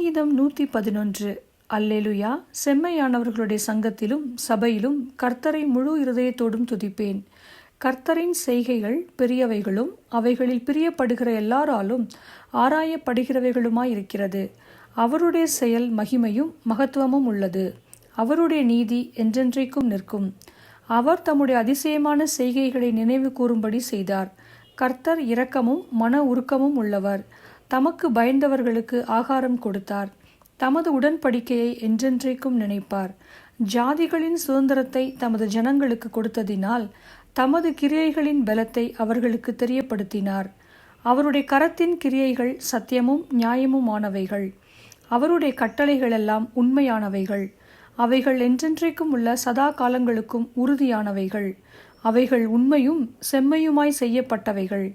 சங்கீதம் 111. அல்லேலுயா. செம்மையானவர்களுடைய சங்கத்திலும் சபையிலும் கர்த்தரை முழு இருதயத்தோடும் துதிப்பேன். கர்த்தரின் செய்கைகள் பெரியவைகளும் அவைகளில் பிரியப்படுகிற எல்லாராலும் ஆராயப்படுகிறவைகளுமாயிருக்கிறது. அவருடைய செயல் மகிமையும் மகத்துவமும் உள்ளது. அவருடைய நீதி என்றென்றைக்கும் நிற்கும். அவர் தம்முடைய அதிசயமான செய்கைகளை நினைவு கூறும்படி செய்தார். கர்த்தர் இரக்கமும் மன உருக்கமும் உள்ளவர். தமக்கு பயந்தவர்களுக்கு ஆகாரம் கொடுத்தார். தமது உடன்படிக்கையை என்றென்றைக்கும் நினைப்பார். ஜாதிகளின் சுதந்திரத்தை தமது ஜனங்களுக்கு கொடுத்ததினால் தமது கிரியைகளின் பலத்தை அவர்களுக்கு தெரியப்படுத்தினார். அவருடைய கரத்தின் கிரியைகள் சத்தியமும் நியாயமுமானவைகள். அவருடைய கட்டளைகளெல்லாம் உண்மையானவைகள். அவைகள் என்றென்றைக்கும் உள்ள சதா காலங்களுக்கும் உறுதியானவைகள். அவைகள் உண்மையும் செம்மையுமாய் செய்யப்பட்டவைகள்.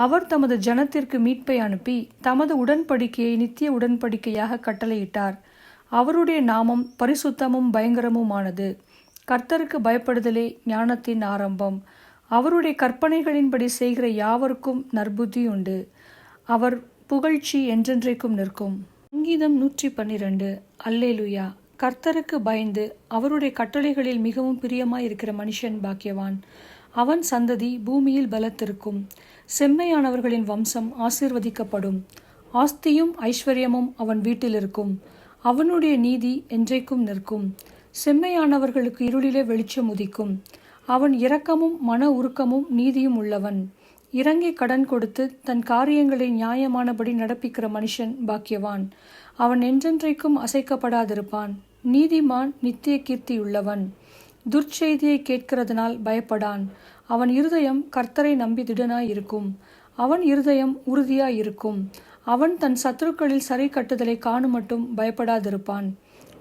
அவர் தமது ஜனத்திற்கு மீட்பை அனுப்பி தமது உடன்படிக்கையை நித்திய உடன்படிக்கையாக கட்டளையிட்டார். அவருடைய நாமம் பரிசுத்தமும் பயங்கரமுமானது. கர்த்தருக்கு பயப்படுதலே ஞானத்தின் ஆரம்பம். அவருடைய கற்பனைகளின்படி செய்கிற யாவருக்கும் நற்புத்தி உண்டு. அவர் புகழ்ச்சி என்றென்றைக்கும் நிற்கும். சங்கீதம் 112. அல்லேலுயா. கர்த்தருக்கு பயந்து அவருடைய கட்டளைகளில் மிகவும் பிரியமாயிருக்கிற மனுஷன் பாக்கியவான். அவன் சந்ததி பூமியில் பலத்திருக்கும். செம்மையானவர்களின் வம்சம் ஆசீர்வதிக்கப்படும். ஆஸ்தியும் ஐஸ்வர்யமும் அவன் வீட்டில் இருக்கும். அவனுடைய நீதி என்றைக்கும் நிற்கும். செம்மையானவர்களுக்கு இருளிலே வெளிச்சம் உதிக்கும். அவன் இரக்கமும் மன உருக்கமும் நீதியும் உள்ளவன். இறங்கி கடன் கொடுத்து தன் காரியங்களை நியாயமானபடி நடப்பிக்கிற மனுஷன் பாக்கியவான். அவன் என்றென்றைக்கும் அசைக்கப்படாதிருப்பான். நீதிமான் நித்திய கீர்த்தியுள்ளவன். துர்ச்செய்தியை கேட்கிறதுனால் பயப்படான். அவன் இருதயம் கர்த்தரை நம்பி திடனாயிருக்கும். அவன் இருதயம் உறுதியாயிருக்கும். அவன் தன் சத்துருக்களில் சரி கட்டுதலை காணுமட்டும் பயப்படாதிருப்பான்.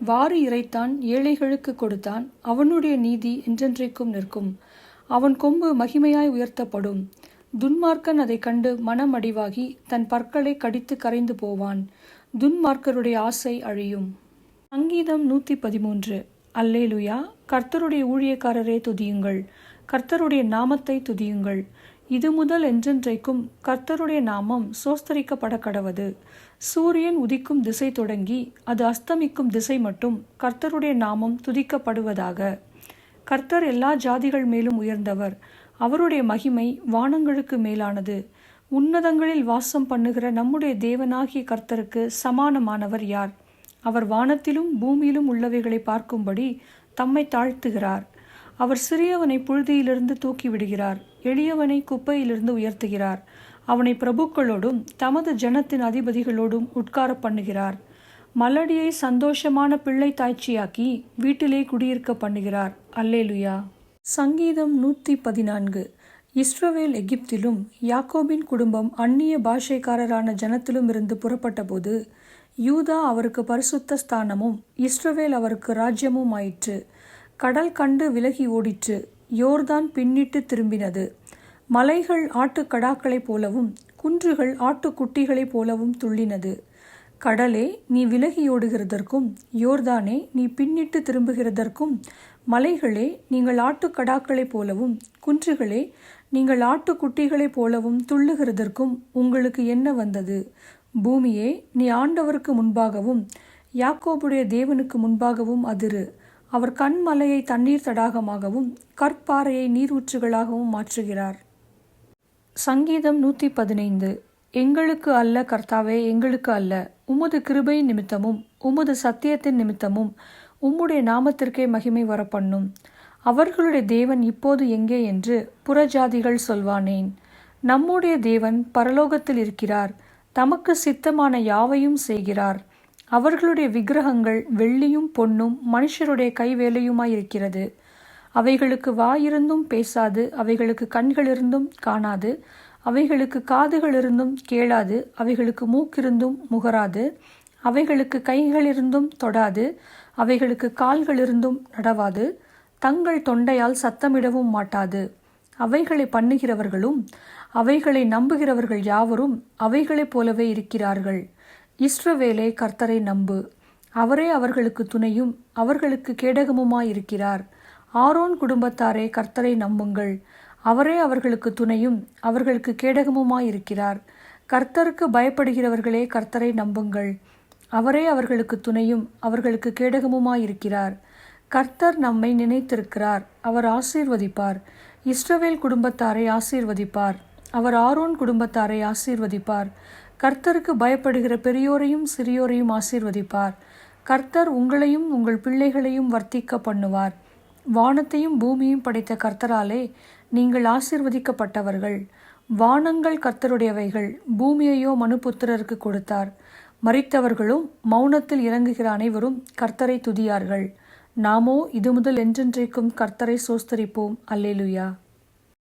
வாரி இறைத்தான், ஏழைகளுக்கு கொடுத்தான். அவனுடைய நீதி என்றென்றைக்கும் நிற்கும். அவன் கொம்பு மகிமையாய் உயர்த்தப்படும். துன்மார்க்கன் அதை கண்டு மனமடிவாகி தன் பற்களை கடித்து கரைந்து போவான். துன்மார்க்கருடைய ஆசை அழியும். சங்கீதம் 113. அல்லேலுயா. கர்த்தருடைய ஊழியக்காரரே துதியுங்கள். கர்த்தருடைய நாமத்தை துதியுங்கள். இது முதல் என்றென்றைக்கும் கர்த்தருடைய நாமம் சோஸ்தரிக்கப்பட கடவது. சூரியன் உதிக்கும் திசை தொடங்கி அது அஸ்தமிக்கும் திசை மட்டும் கர்த்தருடைய நாமம் துதிக்கப்படுவதாக. கர்த்தர் எல்லா ஜாதிகள் மேலும் உயர்ந்தவர். அவருடைய மகிமை வானங்களுக்கு மேலானது. உன்னதங்களில் வாசம் பண்ணுகிற நம்முடைய தேவனாகிய கர்த்தருக்கு சமானமானவர் யார்? அவர் வானத்திலும் பூமியிலும் உள்ளவைகளை பார்க்கும்படி தம்மை தாழ்த்துகிறார். அவர் சிறியவனை புழுதியிலிருந்து தூக்கி விடுகிறார். எளியவனை குப்பையிலிருந்து உயர்த்துகிறார். அவனை பிரபுக்களோடும் தமது ஜனத்தின் அதிபதிகளோடும் உட்கார பண்ணுகிறார். மலடியை சந்தோஷமான பிள்ளை தாய்ச்சியாக்கி வீட்டிலே குடியிருக்க பண்ணுகிறார். அல்லேலுயா. சங்கீதம் 114. இஸ்ரவேல் எகிப்திலும் யாக்கோபின் குடும்பம் அந்நிய பாஷைக்காரரான ஜனத்திலும் இருந்து புறப்பட்டபோது யூதா அவருக்கு பரிசுத்த ஸ்தானமும் இஸ்ரவேல் அவருக்கு ராஜ்யமும் ஆயிற்று. கடல் கண்டு விலகி ஓடிற்று. யோர்தான் பின்னிட்டு திரும்பினது. மலைகள் ஆட்டுக்கடாக்களைப் போலவும் குன்றுகள் ஆட்டுக்குட்டிகளைப் போலவும் துள்ளினது. கடலே, நீ விலகி ஓடுகிறதற்கும் யோர்தானே, நீ பின்னிட்டு திரும்புகிறதற்கும், மலைகளே, நீங்கள் ஆட்டுக்கடாக்களைப் போலவும் குன்றுகளே, நீங்கள் ஆட்டுக்குட்டிகளைப் போலவும் துள்ளுகிறதற்கும் உங்களுக்கு என்ன வந்தது? பூமியே, நீ ஆண்டவருக்கு முன்பாகவும் யாக்கோபுடைய தேவனுக்கு முன்பாகவும் அதிரு. அவர் கண்மலையை தண்ணீர் தடாகமாகவும் கற்பாறையை நீரூற்றுகளாகவும் மாற்றுகிறார். சங்கீதம் 115. எங்களுக்கு அல்ல கர்த்தாவே, எங்களுக்கு அல்ல. உமது கிருபை நிமித்தமும் உமது சத்தியத்தின் நிமித்தமும் உம்முடைய நாமத்திற்கே மகிமை வரப்பண்ணும். அவர்களுடைய தேவன் இப்போது எங்கே என்று புறஜாதிகள் சொல்வானேன்? நம்முடைய தேவன் பரலோகத்தில் இருக்கிறார். தமக்கு சித்தமான யாவையும் செய்கிறார். அவர்களுடைய விக்கிரகங்கள் வெள்ளியும் பொன்னும் மனுஷருடைய கைவேலையுமாயிருக்கிறது. அவைகளுக்கு வாயிருந்தும் பேசாது, அவைகளுக்கு கண்களிருந்தும் காணாது, அவைகளுக்கு காதுகளிருந்தும் கேளாது, அவைகளுக்கு மூக்கிருந்தும் முகராது, அவைகளுக்கு கைகளிருந்தும் தொடாது, அவைகளுக்கு கால்களிருந்தும் நடவாது, தங்கள் தொண்டையால் சத்தமிடவும் மாட்டாது. அவைகளை பண்ணுகிறவர்களும் அவைகளை நம்புகிறவர்கள் யாவரும் அவைகளைப் போலவே இருக்கிறார்கள். இஸ்ரவேலே, கர்த்தரை நம்பு. அவரே அவர்களுக்கு துணையும் அவர்களுக்கு கேடகமுமாயிருக்கிறார். ஆரோன் குடும்பத்தாரே, கர்த்தரை நம்புங்கள். அவரே அவர்களுக்கு துணையும் அவர்களுக்கு கேடகமுமாயிருக்கிறார். கர்த்தருக்கு பயப்படுகிறவர்களே, கர்த்தரை நம்புங்கள். அவரே அவர்களுக்கு துணையும் அவர்களுக்கு கேடகமுமாயிருக்கிறார். கர்த்தர் நம்மை நினைத்திருக்கிறார். அவர் ஆசீர்வதிப்பார். இஸ்ரவேல் குடும்பத்தாரை ஆசீர்வதிப்பார். அவர் ஆரோன் குடும்பத்தாரை ஆசீர்வதிப்பார். கர்த்தருக்கு பயப்படுகிற பெரியோரையும் சிறியோரையும் ஆசீர்வதிப்பார். கர்த்தர் உங்களையும் உங்கள் பிள்ளைகளையும் வர்த்திக்க பண்ணுவார். வானத்தையும் பூமியும் படைத்த கர்த்தராலே நீங்கள் ஆசீர்வதிக்கப்பட்டவர்கள். வானங்கள் கர்த்தருடையவைகள், பூமியையோ மனுபுத்திரருக்கு கொடுத்தார். மரித்தவர்களும் மௌனத்தில் இறங்குகிற அனைவரும் கர்த்தரை துதியார்கள். நாமோ இது முதல் என்றென்றைக்கும் கர்த்தரை சோஸ்தரிப்போம். அல்லேலுயா.